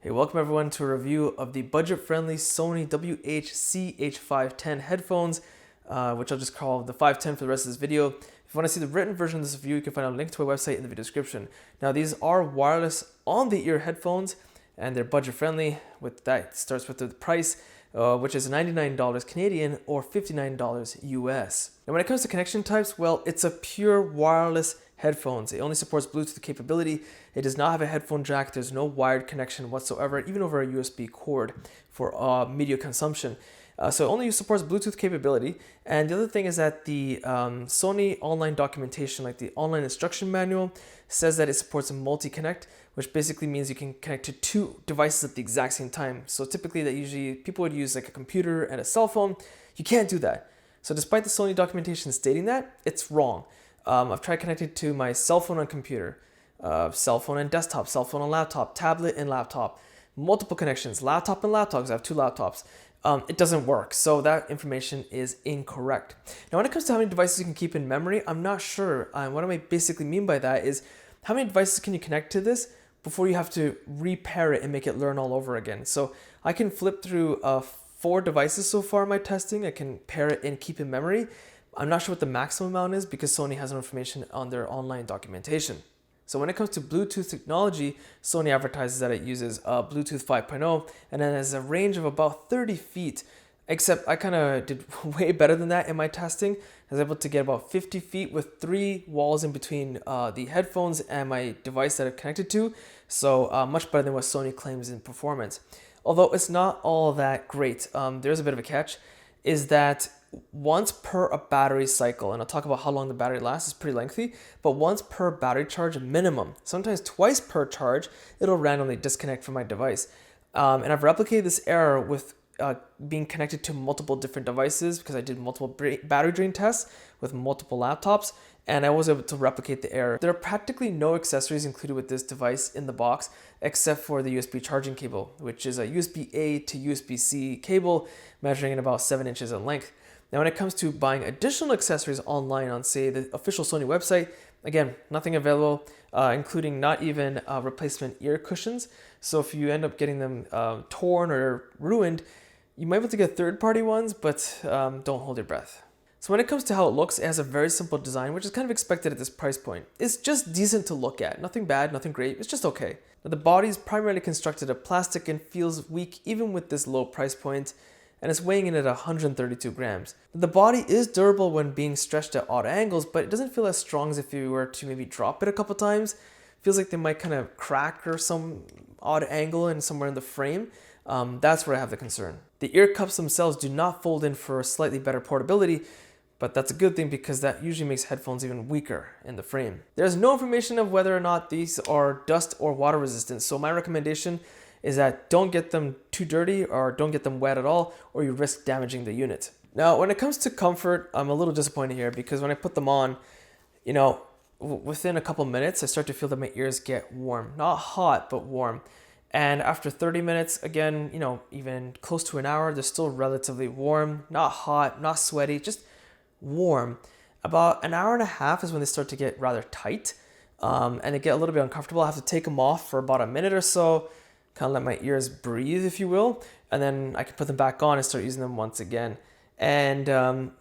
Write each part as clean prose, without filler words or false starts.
Hey, welcome everyone to a review of the budget-friendly Sony WH-CH510 headphones, which I'll just call the 510 for the rest of this video. If you want to see the written version of this review, you can find a link to my website in the video description. Now, these are wireless on-the-ear headphones, and they're budget-friendly. With that, it starts with the price, which is $99 Canadian or $59 US. And when it comes to connection types, well, it's a pure wireless headphones. It only supports Bluetooth capability. It does not have a headphone jack. There's no wired connection whatsoever, even over a USB cord for media consumption. So it only supports Bluetooth capability. And the other thing is that the Sony online documentation, like the online instruction manual, says that it supports a multi-connect, which basically means you can connect to two devices at the exact same time. So typically that usually people would use like a computer and a cell phone. You can't do that. So despite the Sony documentation stating that, it's wrong. I've tried connecting to my cell phone and computer, cell phone and desktop, cell phone and laptop, tablet and laptop, multiple connections, laptop and laptops. I have two laptops. It doesn't work. So that information is incorrect. Now, when it comes to how many devices you can keep in memory, I'm not sure. What I basically mean by that is how many devices can you connect to this before you have to repair it and make it learn all over again. So I can flip through 4 devices so far in my testing. I can pair it and keep in memory. I'm not sure what the maximum amount is because Sony has no information on their online documentation. So when it comes to Bluetooth technology, Sony advertises that it uses Bluetooth 5.0 and then has a range of about 30 feet, except I kind of did way better than that in my testing. I was able to get about 50 feet with 3 walls in between the headphones and my device that I'm connected to. So much better than what Sony claims in performance. Although it's not all that great, there's a bit of a catch, is that once per a battery cycle, and I'll talk about how long the battery lasts, it's pretty lengthy, but once per battery charge minimum, sometimes twice per charge, it'll randomly disconnect from my device. And I've replicated this error with being connected to multiple different devices because I did multiple battery drain tests with multiple laptops, and I was able to replicate the error. There are practically no accessories included with this device in the box except for the USB charging cable, which is a USB-A to USB-C cable measuring in about 7 inches in length. Now, when it comes to buying additional accessories online on, say, the official Sony website, again, nothing available, including not even replacement ear cushions. So if you end up getting them torn or ruined, you might be able to get third-party ones, but don't hold your breath. So when it comes to how it looks, it has a very simple design, which is kind of expected at this price point. It's just decent to look at. Nothing bad, nothing great. It's just okay. Now, the body is primarily constructed of plastic and feels weak even with this low price point, and it's weighing in at 132 grams. The body is durable when being stretched at odd angles, but it doesn't feel as strong as if you were to maybe drop it a couple times. Feels like they might kind of crack or some odd angle and somewhere in the frame. That's where I have the concern. The ear cups themselves do not fold in for slightly better portability, but that's a good thing because that usually makes headphones even weaker in the frame. There's no information of whether or not these are dust or water resistant, so my recommendation is that don't get them too dirty or don't get them wet at all, or you risk damaging the unit. Now, when it comes to comfort, I'm a little disappointed here because when I put them on, within a couple minutes, I start to feel that my ears get warm. Not hot, but warm. And after 30 minutes, again, even close to an hour, they're still relatively warm, not hot, not sweaty, just warm. About an hour and a half is when they start to get rather tight and they get a little bit uncomfortable. I have to take them off for about a minute or so, kind of let my ears breathe, if you will, and then I can put them back on and start using them once again. And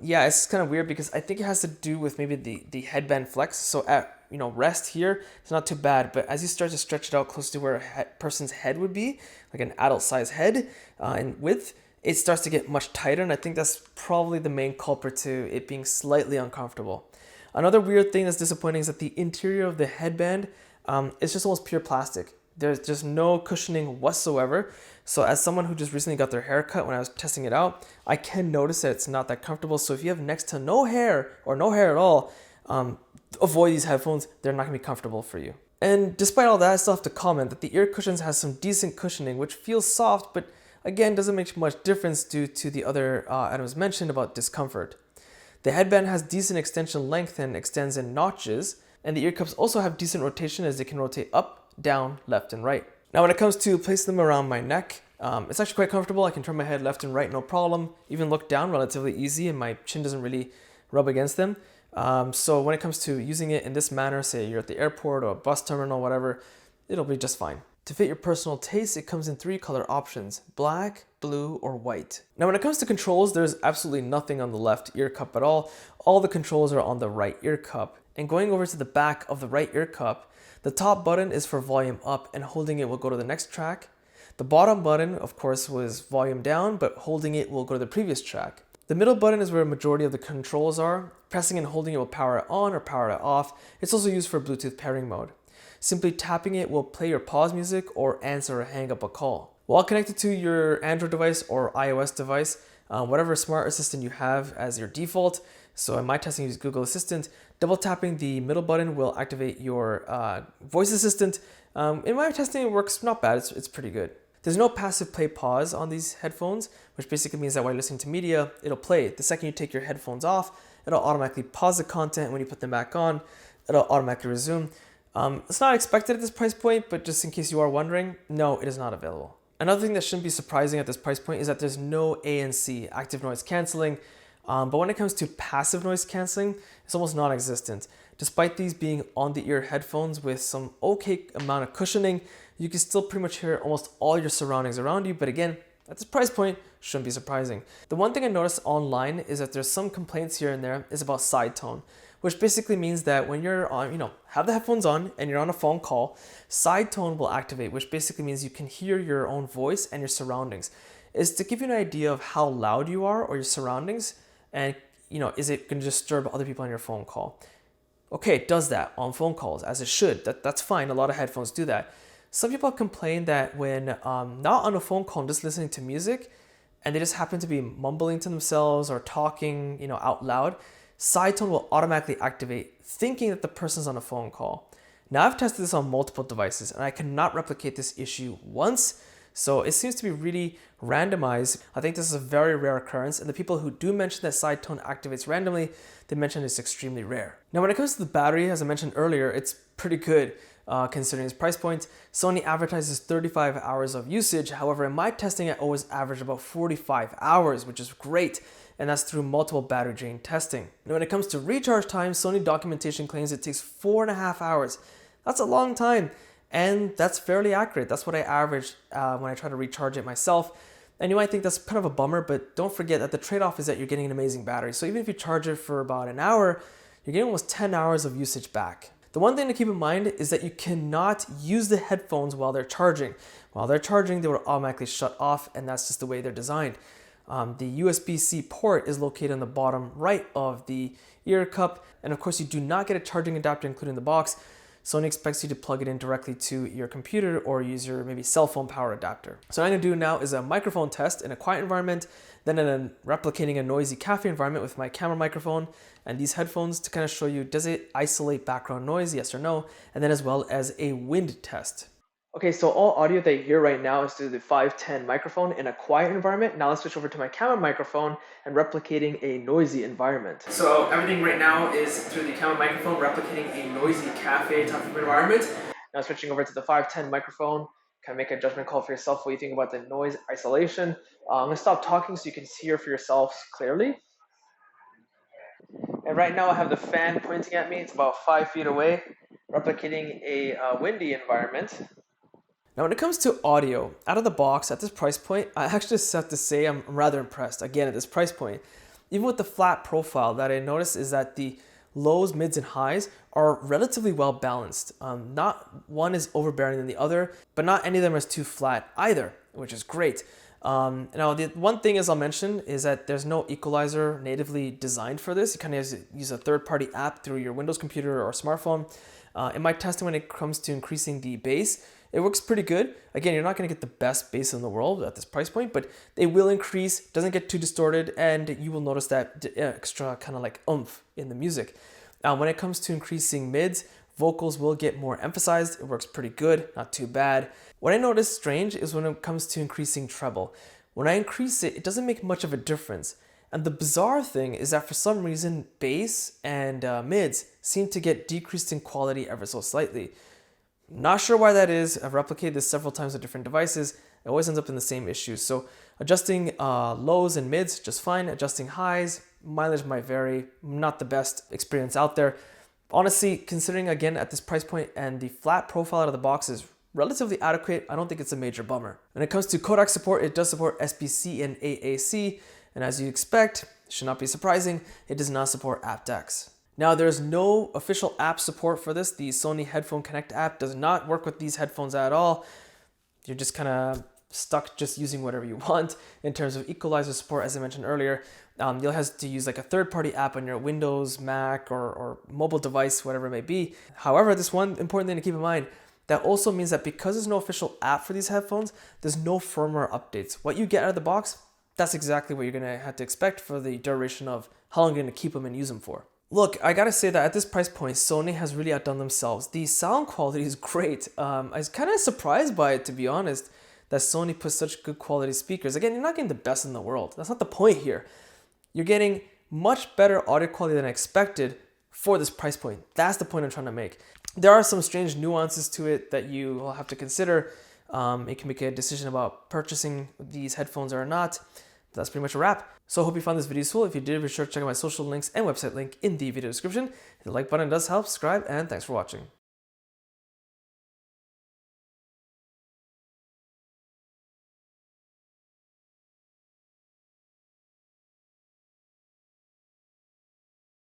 yeah, it's kind of weird because I think it has to do with maybe the headband flex. So at rest here, it's not too bad, but as you start to stretch it out close to where a person's head would be, like an adult size head in width, it starts to get much tighter, and I think that's probably the main culprit to it being slightly uncomfortable. Another weird thing that's disappointing is that the interior of the headband is just almost pure plastic. There's just no cushioning whatsoever. So as someone who just recently got their hair cut when I was testing it out, I can notice that it's not that comfortable. So if you have next to no hair or no hair at all, avoid these headphones. They're not gonna be comfortable for you. And despite all that, I still have to comment that the ear cushions has some decent cushioning, which feels soft, but again, doesn't make much difference due to the other items mentioned about discomfort. The headband has decent extension length and extends in notches, and the ear cups also have decent rotation as they can rotate up, down, left, and right. Now, when it comes to placing them around my neck, it's actually quite comfortable. I can turn my head left and right, no problem. Even look down, relatively easy, and my chin doesn't really rub against them. So when it comes to using it in this manner, say you're at the airport or a bus terminal, whatever, it'll be just fine. To fit your personal taste, it comes in 3 color options: black, blue, or white. Now when it comes to controls, there's absolutely nothing on the left ear cup at all. All the controls are on the right ear cup. And going over to the back of the right ear cup, the top button is for volume up, and holding it will go to the next track. The bottom button, of course, was volume down, but holding it will go to the previous track. The middle button is where a majority of the controls are. Pressing and holding it will power it on or power it off. It's also used for Bluetooth pairing mode. Simply tapping it will play your pause music or answer or hang up a call. While connected to your Android device or iOS device, whatever smart assistant you have as your default, so in my testing, I use Google Assistant, double tapping the middle button will activate your voice assistant. In my testing, it works not bad, it's pretty good. There's no passive play pause on these headphones, which basically means that while you're listening to media, it'll play. The second you take your headphones off, it'll automatically pause the content. When you put them back on, it'll automatically resume. It's not expected at this price point, but just in case you are wondering, no, it is not available. Another thing that shouldn't be surprising at this price point is that there's no ANC, active noise canceling. But when it comes to passive noise canceling, it's almost non-existent. Despite these being on-the-ear headphones with some okay amount of cushioning, you can still pretty much hear almost all your surroundings around you. But again, at this price point, shouldn't be surprising. The one thing I noticed online is that there's some complaints here and there is about side tone, which basically means that when you're on, have the headphones on and you're on a phone call, side tone will activate, which basically means you can hear your own voice and your surroundings. It's to give you an idea of how loud you are or your surroundings, and is it going to disturb other people on your phone call? Okay, it does that on phone calls, as it should. That's fine. A lot of headphones do that. Some people complain that when not on a phone call and just listening to music, and they just happen to be mumbling to themselves or talking, out loud, side tone will automatically activate, thinking that the person's on a phone call. Now I've tested this on multiple devices, and I cannot replicate this issue once. So it seems to be really randomized. I think this is a very rare occurrence, and the people who do mention that side tone activates randomly, they mention it's extremely rare. Now when it comes to the battery, as I mentioned earlier, it's pretty good considering its price point. Sony advertises 35 hours of usage. However, in my testing, I always average about 45 hours, which is great. And that's through multiple battery drain testing. Now when it comes to recharge time, Sony documentation claims it takes 4.5 hours. That's a long time. And that's fairly accurate. That's what I averaged when I try to recharge it myself. And you might think that's kind of a bummer, but don't forget that the trade-off is that you're getting an amazing battery. So even if you charge it for about an hour, you're getting almost 10 hours of usage back. The one thing to keep in mind is that you cannot use the headphones while they're charging. While they're charging, they will automatically shut off, and that's just the way they're designed. The USB-C port is located on the bottom right of the ear cup. And of course, you do not get a charging adapter included in the box. Sony expects you to plug it in directly to your computer or use your maybe cell phone power adapter. So what I'm gonna do now is a microphone test in a quiet environment, then replicating a noisy cafe environment with my camera microphone and these headphones to kind of show you, does it isolate background noise, yes or no, and then as well as a wind test. Okay, so all audio that you hear right now is through the 510 microphone in a quiet environment. Now let's switch over to my camera microphone and replicating a noisy environment. So everything right now is through the camera microphone, replicating a noisy cafe type of environment. Now switching over to the 510 microphone, kind of make a judgment call for yourself what you think about the noise isolation. I'm gonna stop talking so you can hear for yourselves clearly. And right now I have the fan pointing at me. It's about 5 feet away, replicating a windy environment. Now when it comes to audio, out of the box at this price point, I actually just have to say I'm rather impressed. Again, at this price point, even with the flat profile, that I noticed is that the lows, mids, and highs are relatively well balanced. Not one is overbearing than the other, but not any of them is too flat either, which is great. Now the one thing I'll mention is that there's no equalizer natively designed for this. You kind of use a third-party app through your Windows computer or smartphone. In my testing, when it comes to increasing the bass, it works pretty good. Again, you're not going to get the best bass in the world at this price point, but they will increase, doesn't get too distorted, and you will notice that extra kind of like oomph in the music. When it comes to increasing mids, vocals will get more emphasized. It works pretty good, not too bad. What I notice strange is when it comes to increasing treble. When I increase it, it doesn't make much of a difference. And the bizarre thing is that for some reason, bass and mids seem to get decreased in quality ever so slightly. Not sure why that is. I've replicated this several times with different devices. It always ends up in the same issues. So adjusting lows and mids, just fine. Adjusting highs, mileage might vary. Not the best experience out there. Honestly, considering again at this price point and the flat profile out of the box is relatively adequate. I don't think it's a major bummer. When it comes to codec support, it does support SBC and AAC, and as you expect, should not be surprising, it does not support aptX. Now, there's no official app support for this. The Sony Headphone Connect app does not work with these headphones at all. You're just kind of stuck just using whatever you want in terms of equalizer support, as I mentioned earlier. You'll have to use like a third-party app on your Windows, Mac, or mobile device, whatever it may be. However, this one important thing to keep in mind, that also means that because there's no official app for these headphones, there's no firmware updates. What you get out of the box, that's exactly what you're gonna have to expect for the duration of how long you're gonna keep them and use them for. Look, I gotta say that at this price point, Sony has really outdone themselves. The sound quality is great. I was kind of surprised by it, to be honest, that Sony puts such good quality speakers. Again, you're not getting the best in the world. That's not the point here. You're getting much better audio quality than I expected for this price point. That's the point I'm trying to make. There are some strange nuances to it that you will have to consider. You can make a decision about purchasing these headphones or not. That's pretty much a wrap. So I hope you found this video useful. If you did, be sure to check out my social links and website link in the video description. Hit the like button, it does help, subscribe, and thanks for watching.